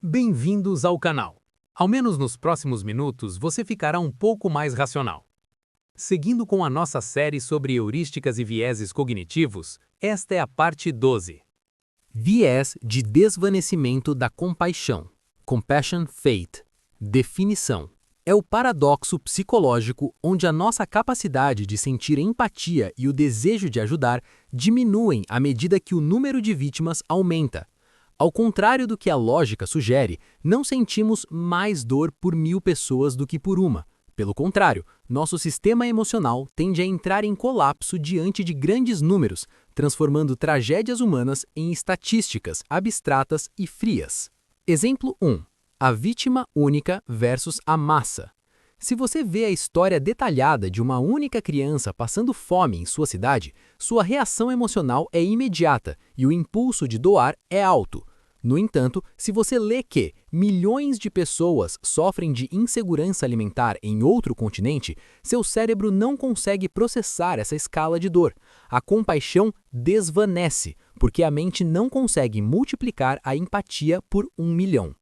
Bem-vindos ao canal. Ao menos nos próximos minutos você ficará um pouco mais racional. Seguindo com a nossa série sobre heurísticas e vieses cognitivos, esta é a parte 12. Viés de desvanecimento da compaixão. Compassion Fate. Definição. É o paradoxo psicológico onde a nossa capacidade de sentir empatia e o desejo de ajudar diminuem à medida que o número de vítimas aumenta. Ao contrário do que a lógica sugere, não sentimos mais dor por 1000 pessoas do que por uma. Pelo contrário, nosso sistema emocional tende a entrar em colapso diante de grandes números, transformando tragédias humanas em estatísticas abstratas e frias. Exemplo 1. A vítima única versus a massa. Se você vê a história detalhada de uma única criança passando fome em sua cidade, sua reação emocional é imediata e o impulso de doar é alto. No entanto, se você lê que milhões de pessoas sofrem de insegurança alimentar em outro continente, seu cérebro não consegue processar essa escala de dor. A compaixão desvanece, porque a mente não consegue multiplicar a empatia por 1 milhão.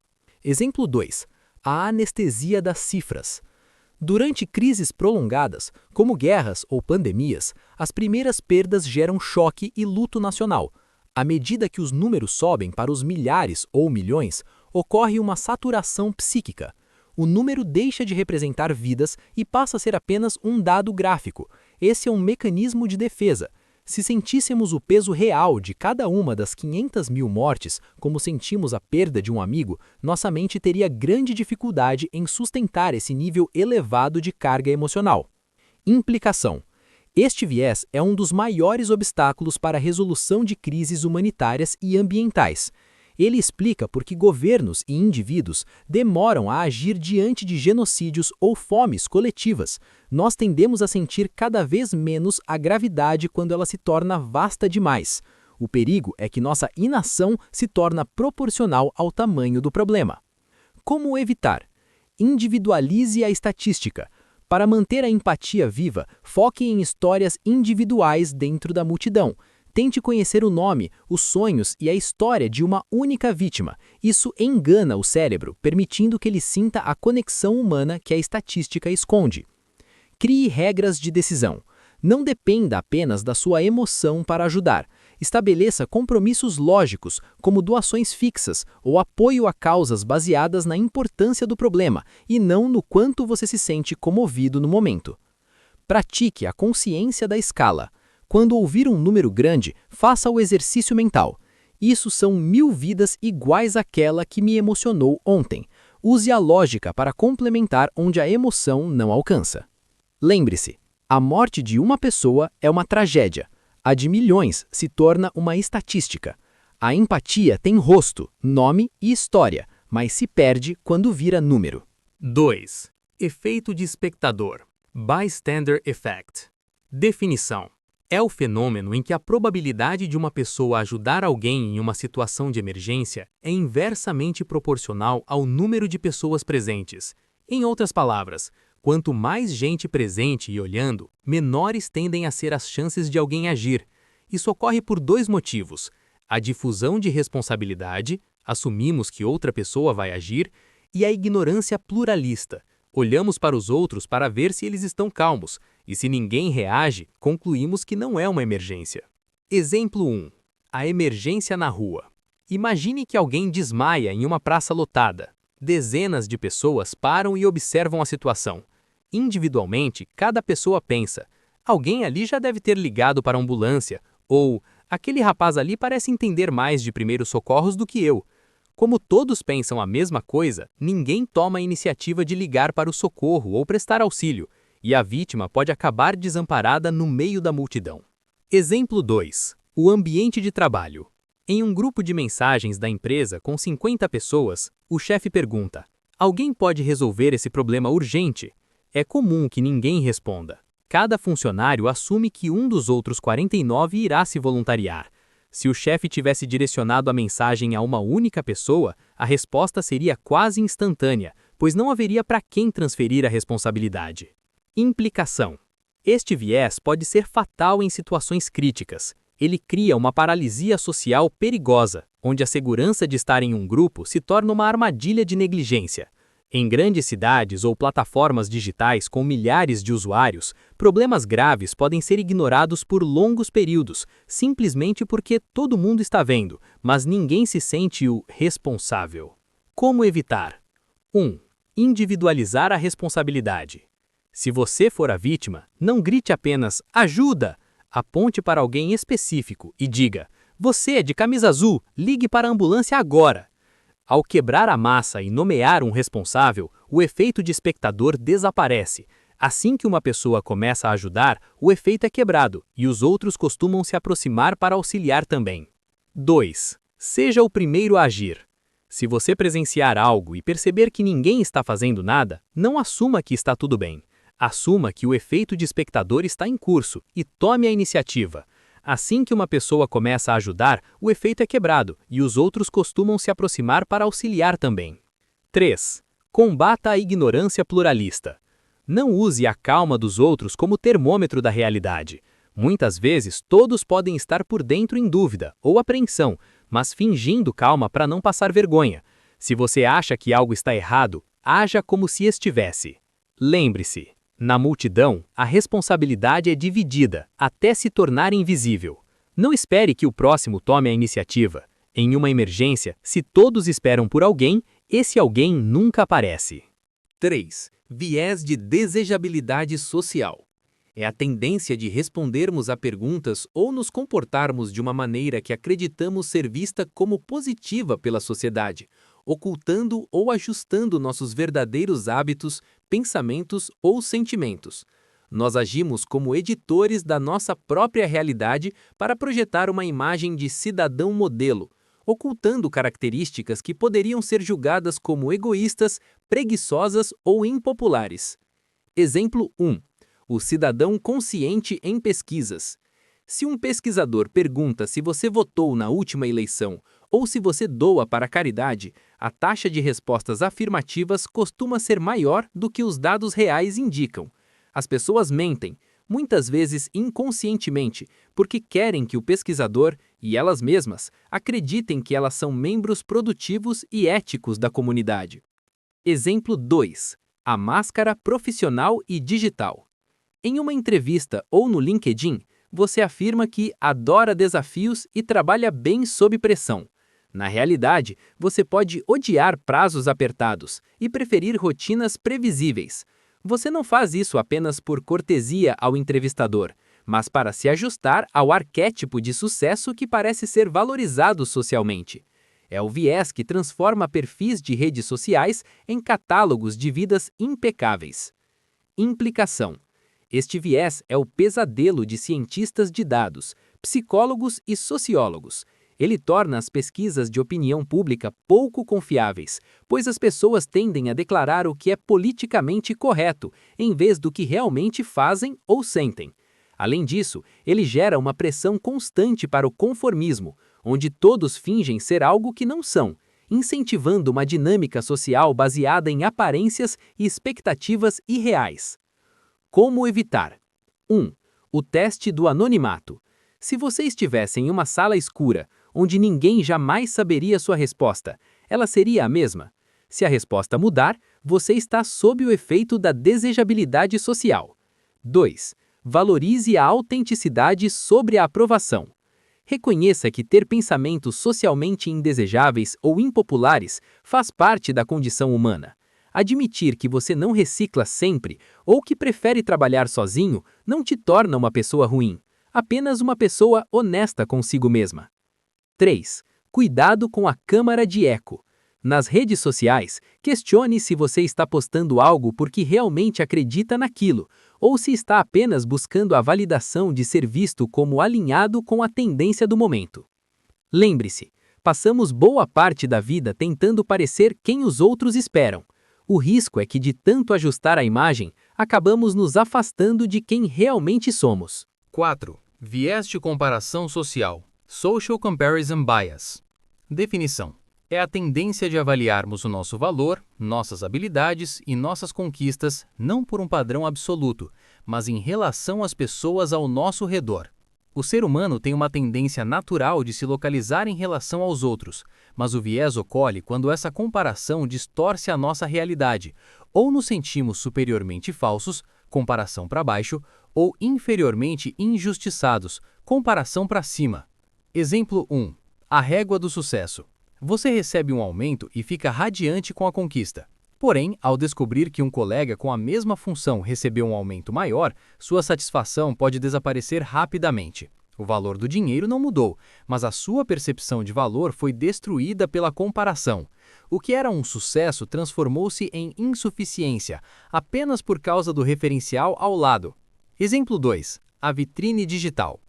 Exemplo 2. A anestesia das cifras. Durante crises prolongadas, como guerras ou pandemias, as primeiras perdas geram choque e luto nacional. À medida que os números sobem para os milhares ou milhões, ocorre uma saturação psíquica. O número deixa de representar vidas e passa a ser apenas um dado gráfico. Esse é um mecanismo de defesa. Se sentíssemos o peso real de cada uma das 500.000 mortes, como sentimos a perda de um amigo, nossa mente teria grande dificuldade em sustentar esse nível elevado de carga emocional. Implicação. Este viés é um dos maiores obstáculos para a resolução de crises humanitárias e ambientais. Ele explica por que governos e indivíduos demoram a agir diante de genocídios ou fomes coletivas. Nós tendemos a sentir cada vez menos a gravidade quando ela se torna vasta demais. O perigo é que nossa inação se torna proporcional ao tamanho do problema. Como evitar? Individualize a estatística. Para manter a empatia viva, foque em histórias individuais dentro da multidão. Tente conhecer o nome, os sonhos e a história de uma única vítima. Isso engana o cérebro, permitindo que ele sinta a conexão humana que a estatística esconde. Crie regras de decisão. Não dependa apenas da sua emoção para ajudar. Estabeleça compromissos lógicos, como doações fixas ou apoio a causas baseadas na importância do problema e não no quanto você se sente comovido no momento. Pratique a consciência da escala. Quando ouvir um número grande, faça o exercício mental. Isso são 1000 vidas iguais àquela que me emocionou ontem. Use a lógica para complementar onde a emoção não alcança. Lembre-se, a morte de uma pessoa é uma tragédia. A de milhões se torna uma estatística. A empatia tem rosto, nome e história, mas se perde quando vira número. 2. Efeito de espectador. Bystander Effect. Definição. É o fenômeno em que a probabilidade de uma pessoa ajudar alguém em uma situação de emergência é inversamente proporcional ao número de pessoas presentes. Em outras palavras, quanto mais gente presente e olhando, menores tendem a ser as chances de alguém agir. Isso ocorre por 2 motivos. A difusão de responsabilidade, assumimos que outra pessoa vai agir, e a ignorância pluralista. Olhamos para os outros para ver se eles estão calmos, e se ninguém reage, concluímos que não é uma emergência. Exemplo 1. A emergência na rua. Imagine que alguém desmaia em uma praça lotada. Dezenas de pessoas param e observam a situação. Individualmente, cada pessoa pensa: alguém ali já deve ter ligado para a ambulância, ou aquele rapaz ali parece entender mais de primeiros socorros do que eu. Como todos pensam a mesma coisa, ninguém toma a iniciativa de ligar para o socorro ou prestar auxílio, e a vítima pode acabar desamparada no meio da multidão. Exemplo 2. O ambiente de trabalho. Em um grupo de mensagens da empresa com 50 pessoas, o chefe pergunta: alguém pode resolver esse problema urgente? É comum que ninguém responda. Cada funcionário assume que um dos outros 49 irá se voluntariar. Se o chefe tivesse direcionado a mensagem a uma única pessoa, a resposta seria quase instantânea, pois não haveria para quem transferir a responsabilidade. Implicação. Este viés pode ser fatal em situações críticas. Ele cria uma paralisia social perigosa, onde a segurança de estar em um grupo se torna uma armadilha de negligência. Em grandes cidades ou plataformas digitais com milhares de usuários, problemas graves podem ser ignorados por longos períodos, simplesmente porque todo mundo está vendo, mas ninguém se sente o responsável. Como evitar? 1. Individualizar a responsabilidade. Se você for a vítima, não grite apenas "ajuda!". Aponte para alguém específico e diga: "Você é de camisa azul, ligue para a ambulância agora!". Ao quebrar a massa e nomear um responsável, o efeito de espectador desaparece. Assim que uma pessoa começa a ajudar, o efeito é quebrado e os outros costumam se aproximar para auxiliar também. 2. Seja o primeiro a agir. Se você presenciar algo e perceber que ninguém está fazendo nada, não assuma que está tudo bem. Assuma que o efeito de espectador está em curso e tome a iniciativa. Assim que uma pessoa começa a ajudar, o efeito é quebrado e os outros costumam se aproximar para auxiliar também. 3. Combata a ignorância pluralista. Não use a calma dos outros como termômetro da realidade. Muitas vezes todos podem estar por dentro em dúvida ou apreensão, mas fingindo calma para não passar vergonha. Se você acha que algo está errado, haja como se estivesse. Lembre-se, na multidão, a responsabilidade é dividida, até se tornar invisível. Não espere que o próximo tome a iniciativa. Em uma emergência, se todos esperam por alguém, esse alguém nunca aparece. 3. Viés de desejabilidade social. É a tendência de respondermos a perguntas ou nos comportarmos de uma maneira que acreditamos ser vista como positiva pela sociedade, ocultando ou ajustando nossos verdadeiros hábitos, pensamentos ou sentimentos. Nós agimos como editores da nossa própria realidade para projetar uma imagem de cidadão modelo, ocultando características que poderiam ser julgadas como egoístas, preguiçosas ou impopulares. Exemplo 1. O cidadão consciente em pesquisas. Se um pesquisador pergunta se você votou na última eleição ou se você doa para a caridade, a taxa de respostas afirmativas costuma ser maior do que os dados reais indicam. As pessoas mentem, muitas vezes inconscientemente, porque querem que o pesquisador e elas mesmas acreditem que elas são membros produtivos e éticos da comunidade. Exemplo 2. A máscara profissional e digital. Em uma entrevista ou no LinkedIn, você afirma que adora desafios e trabalha bem sob pressão. Na realidade, você pode odiar prazos apertados e preferir rotinas previsíveis. Você não faz isso apenas por cortesia ao entrevistador, mas para se ajustar ao arquétipo de sucesso que parece ser valorizado socialmente. É o viés que transforma perfis de redes sociais em catálogos de vidas impecáveis. Implicação. Este viés é o pesadelo de cientistas de dados, psicólogos e sociólogos. Ele torna as pesquisas de opinião pública pouco confiáveis, pois as pessoas tendem a declarar o que é politicamente correto, em vez do que realmente fazem ou sentem. Além disso, ele gera uma pressão constante para o conformismo, onde todos fingem ser algo que não são, incentivando uma dinâmica social baseada em aparências e expectativas irreais. Como evitar? 1. O teste do anonimato. Se você estivesse em uma sala escura, onde ninguém jamais saberia sua resposta, ela seria a mesma? Se a resposta mudar, você está sob o efeito da desejabilidade social. 2. Valorize a autenticidade sobre a aprovação. Reconheça que ter pensamentos socialmente indesejáveis ou impopulares faz parte da condição humana. Admitir que você não recicla sempre ou que prefere trabalhar sozinho não te torna uma pessoa ruim, apenas uma pessoa honesta consigo mesma. 3. Cuidado com a câmara de eco. Nas redes sociais, questione se você está postando algo porque realmente acredita naquilo, ou se está apenas buscando a validação de ser visto como alinhado com a tendência do momento. Lembre-se, passamos boa parte da vida tentando parecer quem os outros esperam. O risco é que, de tanto ajustar a imagem, acabamos nos afastando de quem realmente somos. 4. Viés de comparação social. Social Comparison Bias. Definição. É a tendência de avaliarmos o nosso valor, nossas habilidades e nossas conquistas não por um padrão absoluto, mas em relação às pessoas ao nosso redor. O ser humano tem uma tendência natural de se localizar em relação aos outros, mas o viés ocorre quando essa comparação distorce a nossa realidade, ou nos sentimos superiormente falsos, comparação para baixo, ou inferiormente injustiçados, comparação para cima. Exemplo 1. A régua do sucesso. Você recebe um aumento e fica radiante com a conquista. Porém, ao descobrir que um colega com a mesma função recebeu um aumento maior, sua satisfação pode desaparecer rapidamente. O valor do dinheiro não mudou, mas a sua percepção de valor foi destruída pela comparação. O que era um sucesso transformou-se em insuficiência, apenas por causa do referencial ao lado. Exemplo 2. A vitrine digital.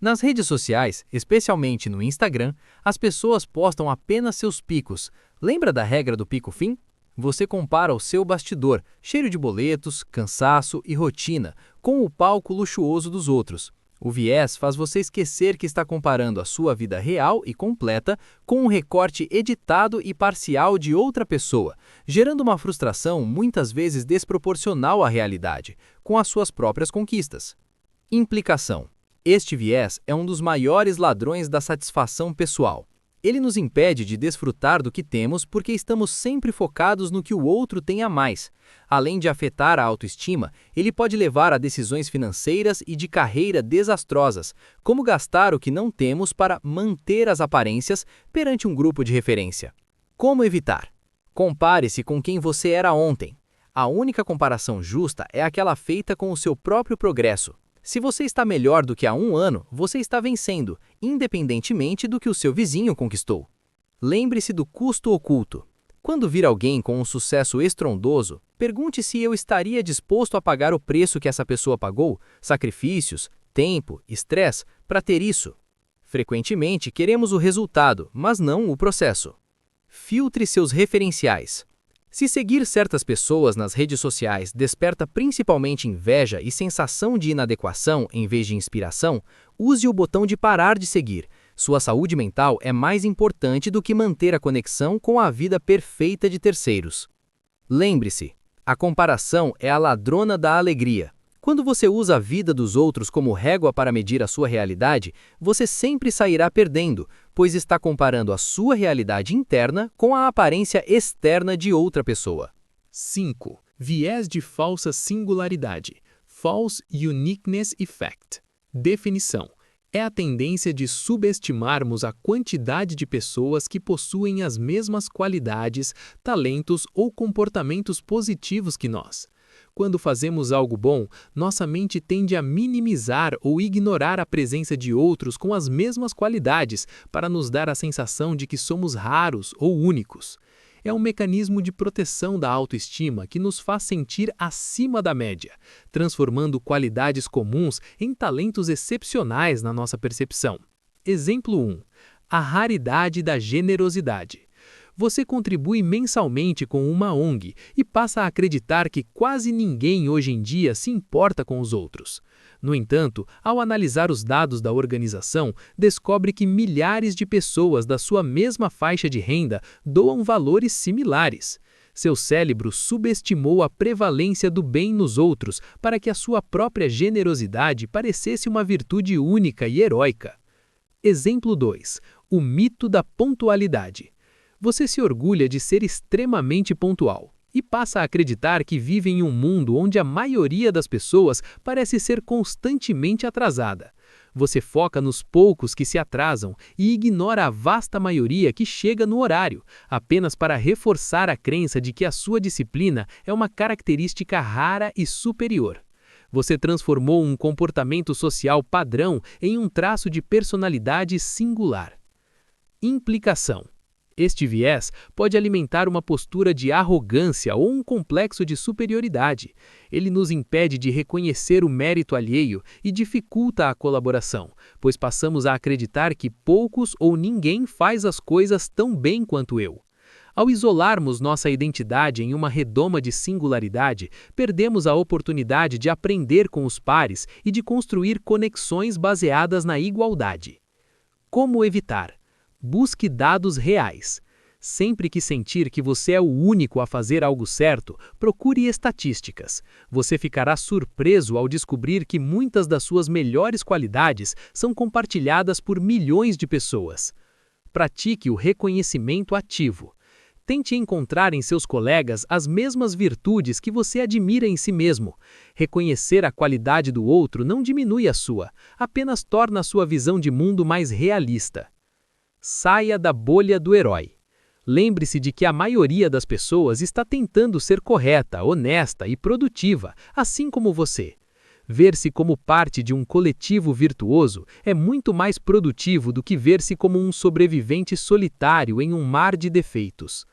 Nas redes sociais, especialmente no Instagram, as pessoas postam apenas seus picos. Lembra da regra do pico-fim? Você compara o seu bastidor, cheio de boletos, cansaço e rotina, com o palco luxuoso dos outros. O viés faz você esquecer que está comparando a sua vida real e completa com um recorte editado e parcial de outra pessoa, gerando uma frustração muitas vezes desproporcional à realidade, com as suas próprias conquistas. Implicação. Este viés é um dos maiores ladrões da satisfação pessoal. Ele nos impede de desfrutar do que temos porque estamos sempre focados no que o outro tem a mais. Além de afetar a autoestima, ele pode levar a decisões financeiras e de carreira desastrosas, como gastar o que não temos para manter as aparências perante um grupo de referência. Como evitar? Compare-se com quem você era ontem. A única comparação justa é aquela feita com o seu próprio progresso. Se você está melhor do que há um ano, você está vencendo, independentemente do que o seu vizinho conquistou. Lembre-se do custo oculto. Quando vir alguém com um sucesso estrondoso, pergunte se eu estaria disposto a pagar o preço que essa pessoa pagou, sacrifícios, tempo, estresse, para ter isso. Frequentemente queremos o resultado, mas não o processo. Filtre seus referenciais. Se seguir certas pessoas nas redes sociais desperta principalmente inveja e sensação de inadequação em vez de inspiração, use o botão de parar de seguir. Sua saúde mental é mais importante do que manter a conexão com a vida perfeita de terceiros. Lembre-se, a comparação é a ladrona da alegria. Quando você usa a vida dos outros como régua para medir a sua realidade, você sempre sairá perdendo, pois está comparando a sua realidade interna com a aparência externa de outra pessoa. 5. Viés de falsa singularidade. False Uniqueness Effect. Definição. É a tendência de subestimarmos a quantidade de pessoas que possuem as mesmas qualidades, talentos ou comportamentos positivos que nós. Quando fazemos algo bom, nossa mente tende a minimizar ou ignorar a presença de outros com as mesmas qualidades para nos dar a sensação de que somos raros ou únicos. É um mecanismo de proteção da autoestima que nos faz sentir acima da média, transformando qualidades comuns em talentos excepcionais na nossa percepção. Exemplo 1. A raridade da generosidade. Você contribui mensalmente com uma ONG e passa a acreditar que quase ninguém hoje em dia se importa com os outros. No entanto, ao analisar os dados da organização, descobre que milhares de pessoas da sua mesma faixa de renda doam valores similares. Seu cérebro subestimou a prevalência do bem nos outros para que a sua própria generosidade parecesse uma virtude única e heróica. Exemplo 2. O mito da pontualidade. Você se orgulha de ser extremamente pontual e passa a acreditar que vive em um mundo onde a maioria das pessoas parece ser constantemente atrasada. Você foca nos poucos que se atrasam e ignora a vasta maioria que chega no horário, apenas para reforçar a crença de que a sua disciplina é uma característica rara e superior. Você transformou um comportamento social padrão em um traço de personalidade singular. Implicação. Este viés pode alimentar uma postura de arrogância ou um complexo de superioridade. Ele nos impede de reconhecer o mérito alheio e dificulta a colaboração, pois passamos a acreditar que poucos ou ninguém faz as coisas tão bem quanto eu. Ao isolarmos nossa identidade em uma redoma de singularidade, perdemos a oportunidade de aprender com os pares e de construir conexões baseadas na igualdade. Como evitar? Busque dados reais. Sempre que sentir que você é o único a fazer algo certo, procure estatísticas. Você ficará surpreso ao descobrir que muitas das suas melhores qualidades são compartilhadas por milhões de pessoas. Pratique o reconhecimento ativo. Tente encontrar em seus colegas as mesmas virtudes que você admira em si mesmo. Reconhecer a qualidade do outro não diminui a sua, apenas torna a sua visão de mundo mais realista. Saia da bolha do herói. Lembre-se de que a maioria das pessoas está tentando ser correta, honesta e produtiva, assim como você. Ver-se como parte de um coletivo virtuoso é muito mais produtivo do que ver-se como um sobrevivente solitário em um mar de defeitos.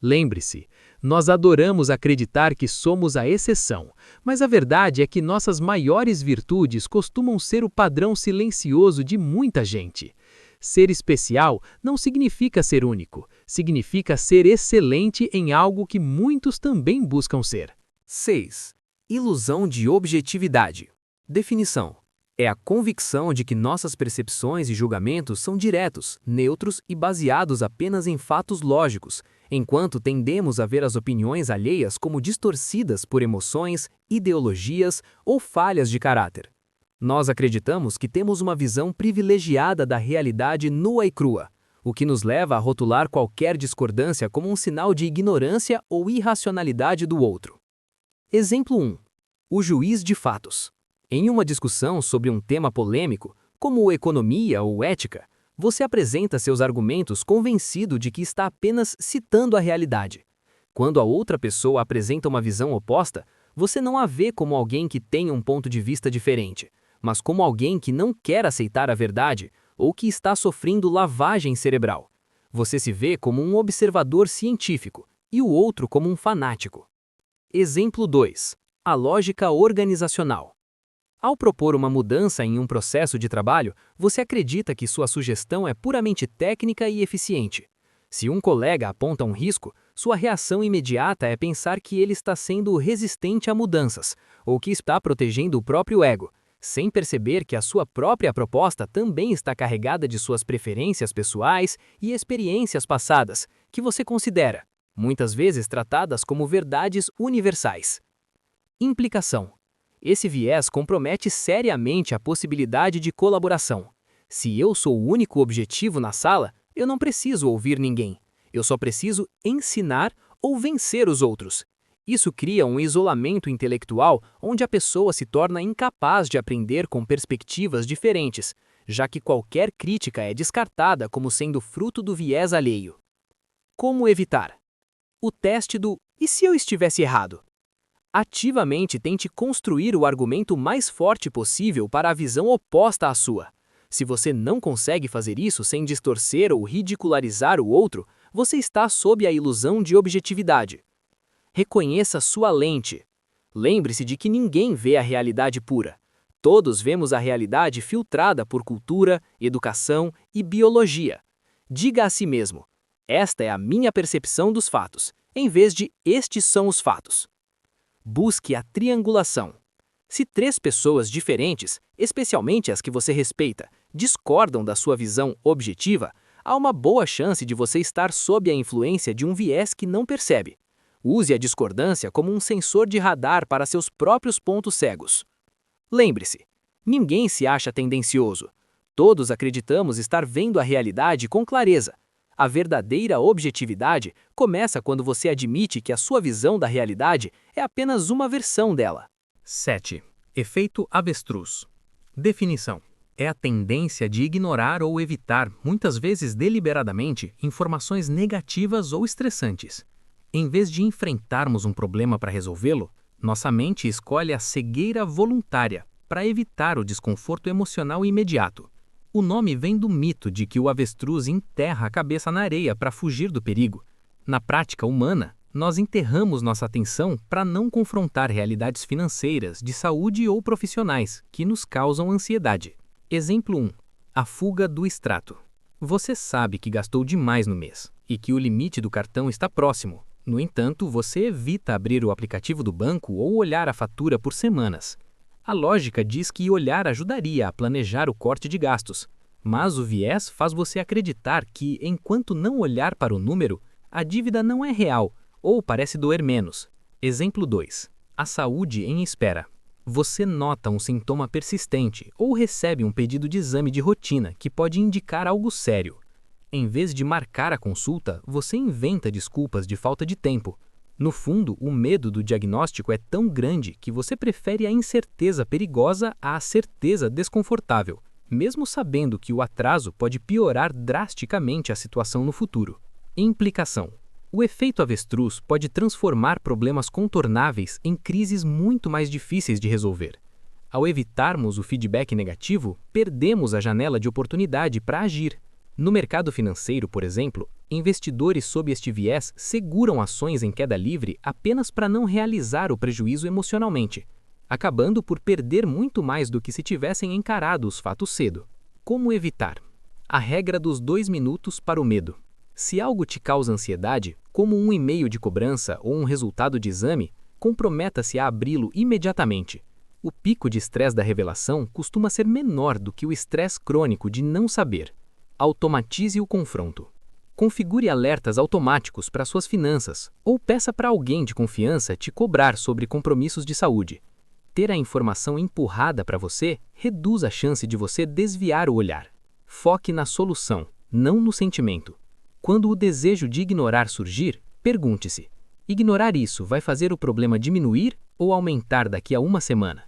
Lembre-se, nós adoramos acreditar que somos a exceção, mas a verdade é que nossas maiores virtudes costumam ser o padrão silencioso de muita gente. Ser especial não significa ser único, significa ser excelente em algo que muitos também buscam ser. 6. Ilusão de objetividade. Definição: é a convicção de que nossas percepções e julgamentos são diretos, neutros e baseados apenas em fatos lógicos, enquanto tendemos a ver as opiniões alheias como distorcidas por emoções, ideologias ou falhas de caráter. Nós acreditamos que temos uma visão privilegiada da realidade nua e crua, o que nos leva a rotular qualquer discordância como um sinal de ignorância ou irracionalidade do outro. Exemplo 1. O juiz de fatos. Em uma discussão sobre um tema polêmico, como economia ou ética, você apresenta seus argumentos convencido de que está apenas citando a realidade. Quando a outra pessoa apresenta uma visão oposta, você não a vê como alguém que tem um ponto de vista diferente, mas como alguém que não quer aceitar a verdade ou que está sofrendo lavagem cerebral. Você se vê como um observador científico e o outro como um fanático. Exemplo 2. A lógica organizacional. Ao propor uma mudança em um processo de trabalho, você acredita que sua sugestão é puramente técnica e eficiente. Se um colega aponta um risco, sua reação imediata é pensar que ele está sendo resistente a mudanças, ou que está protegendo o próprio ego, sem perceber que a sua própria proposta também está carregada de suas preferências pessoais e experiências passadas, que você considera, muitas vezes tratadas como verdades universais. Implicação. Esse viés compromete seriamente a possibilidade de colaboração. Se eu sou o único objetivo na sala, eu não preciso ouvir ninguém. Eu só preciso ensinar ou vencer os outros. Isso cria um isolamento intelectual onde a pessoa se torna incapaz de aprender com perspectivas diferentes, já que qualquer crítica é descartada como sendo fruto do viés alheio. Como evitar? O teste do "e se eu estivesse errado?". Ativamente tente construir o argumento mais forte possível para a visão oposta à sua. Se você não consegue fazer isso sem distorcer ou ridicularizar o outro, você está sob a ilusão de objetividade. Reconheça sua lente. Lembre-se de que ninguém vê a realidade pura. Todos vemos a realidade filtrada por cultura, educação e biologia. Diga a si mesmo: esta é a minha percepção dos fatos, em vez de estes são os fatos. Busque a triangulação. Se 3 pessoas diferentes, especialmente as que você respeita, discordam da sua visão objetiva, há uma boa chance de você estar sob a influência de um viés que não percebe. Use a discordância como um sensor de radar para seus próprios pontos cegos. Lembre-se, ninguém se acha tendencioso. Todos acreditamos estar vendo a realidade com clareza. A verdadeira objetividade começa quando você admite que a sua visão da realidade é apenas uma versão dela. 7. Efeito avestruz. Definição: é a tendência de ignorar ou evitar, muitas vezes deliberadamente, informações negativas ou estressantes. Em vez de enfrentarmos um problema para resolvê-lo, nossa mente escolhe a cegueira voluntária para evitar o desconforto emocional imediato. O nome vem do mito de que o avestruz enterra a cabeça na areia para fugir do perigo. Na prática humana, nós enterramos nossa atenção para não confrontar realidades financeiras, de saúde ou profissionais que nos causam ansiedade. Exemplo 1. A fuga do extrato. Você sabe que gastou demais no mês e que o limite do cartão está próximo. No entanto, você evita abrir o aplicativo do banco ou olhar a fatura por semanas. A lógica diz que olhar ajudaria a planejar o corte de gastos. Mas o viés faz você acreditar que, enquanto não olhar para o número, a dívida não é real ou parece doer menos. Exemplo 2. A saúde em espera. Você nota um sintoma persistente ou recebe um pedido de exame de rotina que pode indicar algo sério. Em vez de marcar a consulta, você inventa desculpas de falta de tempo. No fundo, o medo do diagnóstico é tão grande que você prefere a incerteza perigosa à certeza desconfortável, mesmo sabendo que o atraso pode piorar drasticamente a situação no futuro. Implicação. O efeito avestruz pode transformar problemas contornáveis em crises muito mais difíceis de resolver. Ao evitarmos o feedback negativo, perdemos a janela de oportunidade para agir. No mercado financeiro, por exemplo, investidores sob este viés seguram ações em queda livre apenas para não realizar o prejuízo emocionalmente, acabando por perder muito mais do que se tivessem encarado os fatos cedo. Como evitar? A regra dos 2 minutos para o medo. Se algo te causa ansiedade, como um e-mail de cobrança ou um resultado de exame, comprometa-se a abri-lo imediatamente. O pico de estresse da revelação costuma ser menor do que o estresse crônico de não saber. Automatize o confronto. Configure alertas automáticos para suas finanças ou peça para alguém de confiança te cobrar sobre compromissos de saúde. Ter a informação empurrada para você reduz a chance de você desviar o olhar. Foque na solução, não no sentimento. Quando o desejo de ignorar surgir, pergunte-se: ignorar isso vai fazer o problema diminuir ou aumentar daqui a uma semana?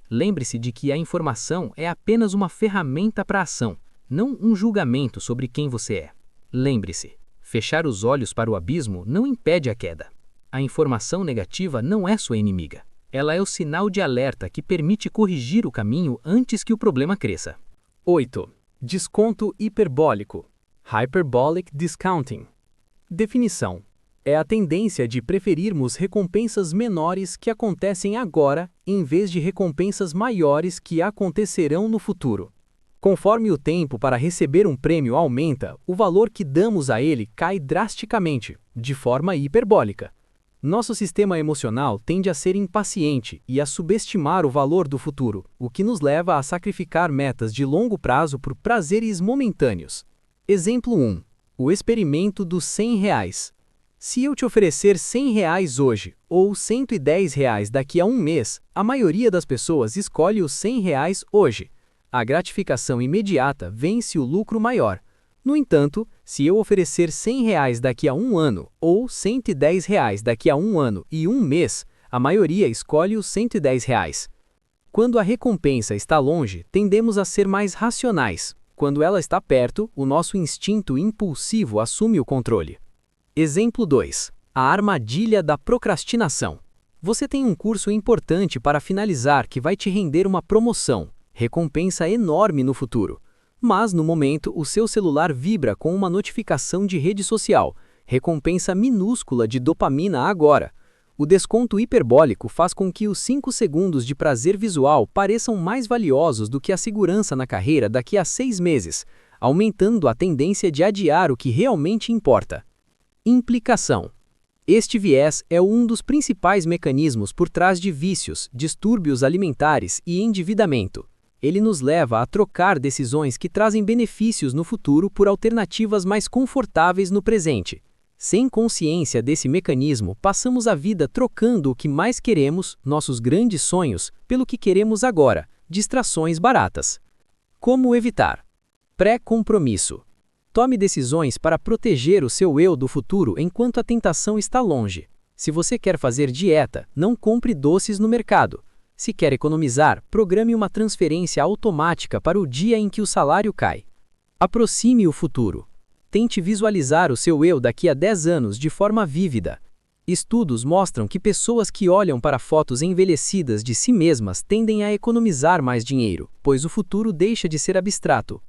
Lembre-se de que a informação é apenas uma ferramenta para a ação, não um julgamento sobre quem você é. Lembre-se, fechar os olhos para o abismo não impede a queda. A informação negativa não é sua inimiga. Ela é o sinal de alerta que permite corrigir o caminho antes que o problema cresça. 8. Desconto hiperbólico. Hyperbolic discounting. Definição: é a tendência de preferirmos recompensas menores que acontecem agora em vez de recompensas maiores que acontecerão no futuro. Conforme o tempo para receber um prêmio aumenta, o valor que damos a ele cai drasticamente, de forma hiperbólica. Nosso sistema emocional tende a ser impaciente e a subestimar o valor do futuro, o que nos leva a sacrificar metas de longo prazo por prazeres momentâneos. Exemplo 1. O experimento dos R$ 100. Se eu te oferecer R$ 100 hoje ou R$ 110 daqui a um mês, a maioria das pessoas escolhe os R$ 100 hoje. A gratificação imediata vence o lucro maior. No entanto, se eu oferecer R$ 100 daqui a um ano ou R$ 110 daqui a um ano e um mês, a maioria escolhe os R$ 110. Quando a recompensa está longe, tendemos a ser mais racionais. Quando ela está perto, o nosso instinto impulsivo assume o controle. Exemplo 2. A armadilha da procrastinação. Você tem um curso importante para finalizar que vai te render uma promoção, recompensa enorme no futuro. Mas, no momento, o seu celular vibra com uma notificação de rede social, recompensa minúscula de dopamina agora. O desconto hiperbólico faz com que os 5 segundos de prazer visual pareçam mais valiosos do que a segurança na carreira daqui a 6 meses, aumentando a tendência de adiar o que realmente importa. Implicação. Este viés é um dos principais mecanismos por trás de vícios, distúrbios alimentares e endividamento. Ele nos leva a trocar decisões que trazem benefícios no futuro por alternativas mais confortáveis no presente. Sem consciência desse mecanismo, passamos a vida trocando o que mais queremos, nossos grandes sonhos, pelo que queremos agora, distrações baratas. Como evitar? Pré-compromisso. Tome decisões para proteger o seu eu do futuro enquanto a tentação está longe. Se você quer fazer dieta, não compre doces no mercado. Se quer economizar, programe uma transferência automática para o dia em que o salário cai. Aproxime o futuro. Tente visualizar o seu eu daqui a 10 anos de forma vívida. Estudos mostram que pessoas que olham para fotos envelhecidas de si mesmas tendem a economizar mais dinheiro, pois o futuro deixa de ser abstrato.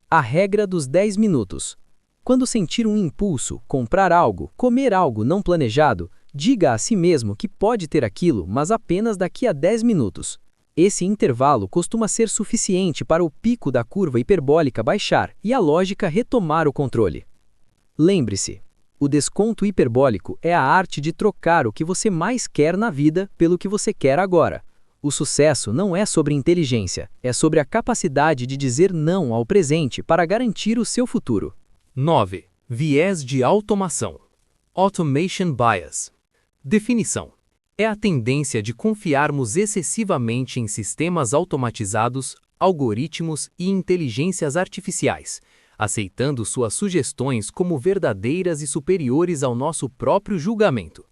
A regra dos 10 minutos. Quando sentir um impulso, comprar algo, comer algo não planejado, diga a si mesmo que pode ter aquilo, mas apenas daqui a 10 minutos. Esse intervalo costuma ser suficiente para o pico da curva hiperbólica baixar e a lógica retomar o controle. Lembre-se, o desconto hiperbólico é a arte de trocar o que você mais quer na vida pelo que você quer agora. O sucesso não é sobre inteligência, é sobre a capacidade de dizer não ao presente para garantir o seu futuro. 9. Viés de automação. Automation Bias. Definição: é a tendência de confiarmos excessivamente em sistemas automatizados, algoritmos e inteligências artificiais, aceitando suas sugestões como verdadeiras e superiores ao nosso próprio julgamento.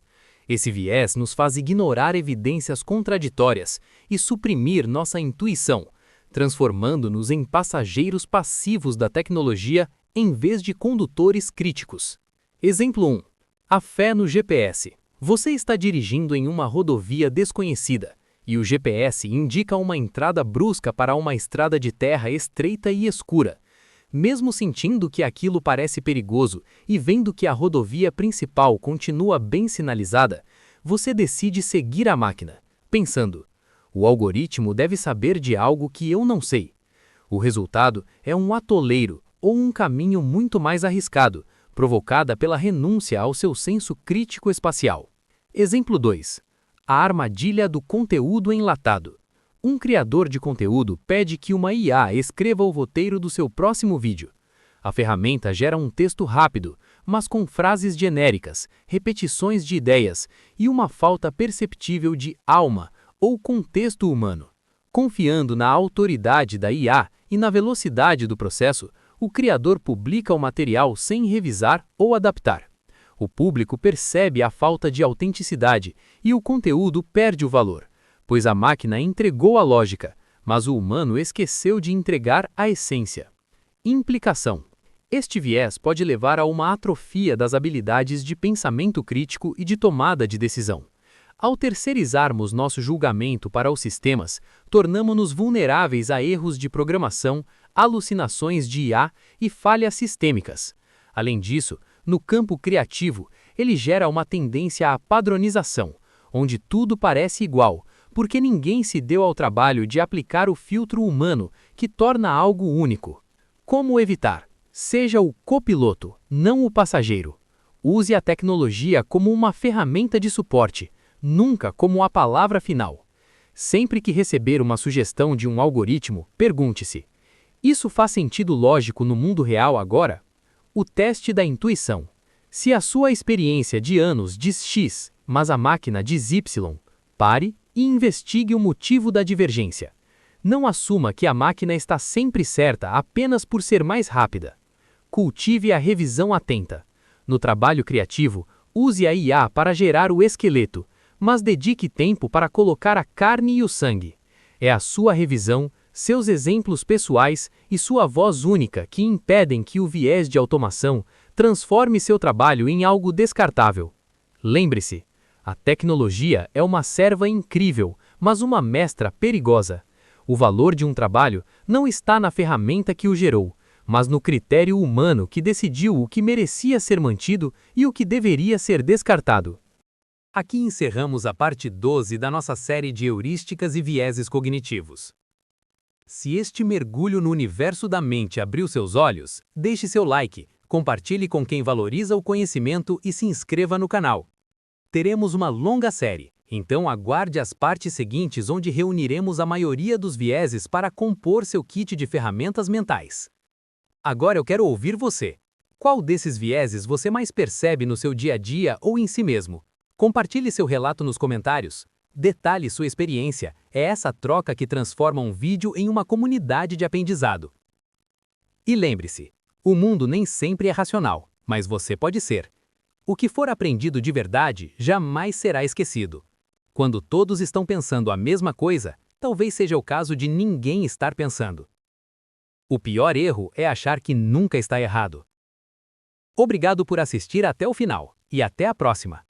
Esse viés nos faz ignorar evidências contraditórias e suprimir nossa intuição, transformando-nos em passageiros passivos da tecnologia em vez de condutores críticos. Exemplo 1. A fé no GPS. Você está dirigindo em uma rodovia desconhecida e o GPS indica uma entrada brusca para uma estrada de terra estreita e escura. Mesmo sentindo que aquilo parece perigoso e vendo que a rodovia principal continua bem sinalizada, você decide seguir a máquina, pensando: o algoritmo deve saber de algo que eu não sei. O resultado é um atoleiro ou um caminho muito mais arriscado, provocada pela renúncia ao seu senso crítico espacial. Exemplo 2. A armadilha do conteúdo enlatado. Um criador de conteúdo pede que uma IA escreva o roteiro do seu próximo vídeo. A ferramenta gera um texto rápido, mas com frases genéricas, repetições de ideias e uma falta perceptível de alma ou contexto humano. Confiando na autoridade da IA e na velocidade do processo, o criador publica o material sem revisar ou adaptar. O público percebe a falta de autenticidade e o conteúdo perde o valor, pois a máquina entregou a lógica, mas o humano esqueceu de entregar a essência. Implicação: este viés pode levar a uma atrofia das habilidades de pensamento crítico e de tomada de decisão. Ao terceirizarmos nosso julgamento para os sistemas, tornamo-nos vulneráveis a erros de programação, alucinações de IA e falhas sistêmicas. Além disso, no campo criativo, ele gera uma tendência à padronização, onde tudo parece igual, porque ninguém se deu ao trabalho de aplicar o filtro humano que torna algo único. Como evitar? Seja o copiloto, não o passageiro. Use a tecnologia como uma ferramenta de suporte, nunca como a palavra final. Sempre que receber uma sugestão de um algoritmo, pergunte-se: isso faz sentido lógico no mundo real agora? O teste da intuição. Se a sua experiência de anos diz X, mas a máquina diz Y, pare e investigue o motivo da divergência. Não assuma que a máquina está sempre certa apenas por ser mais rápida. Cultive a revisão atenta. No trabalho criativo, use a IA para gerar o esqueleto, mas dedique tempo para colocar a carne e o sangue. É a sua revisão, seus exemplos pessoais e sua voz única que impedem que o viés de automação transforme seu trabalho em algo descartável. Lembre-se, a tecnologia é uma serva incrível, mas uma mestra perigosa. O valor de um trabalho não está na ferramenta que o gerou, mas no critério humano que decidiu o que merecia ser mantido e o que deveria ser descartado. Aqui encerramos a parte 12 da nossa série de heurísticas e vieses cognitivos. Se este mergulho no universo da mente abriu seus olhos, deixe seu like, compartilhe com quem valoriza o conhecimento e se inscreva no canal. Teremos uma longa série, então aguarde as partes seguintes onde reuniremos a maioria dos vieses para compor seu kit de ferramentas mentais. Agora eu quero ouvir você. Qual desses vieses você mais percebe no seu dia a dia ou em si mesmo? Compartilhe seu relato nos comentários. Detalhe sua experiência. É essa troca que transforma um vídeo em uma comunidade de aprendizado. E lembre-se, o mundo nem sempre é racional, mas você pode ser. O que for aprendido de verdade jamais será esquecido. Quando todos estão pensando a mesma coisa, talvez seja o caso de ninguém estar pensando. O pior erro é achar que nunca está errado. Obrigado por assistir até o final, e até a próxima!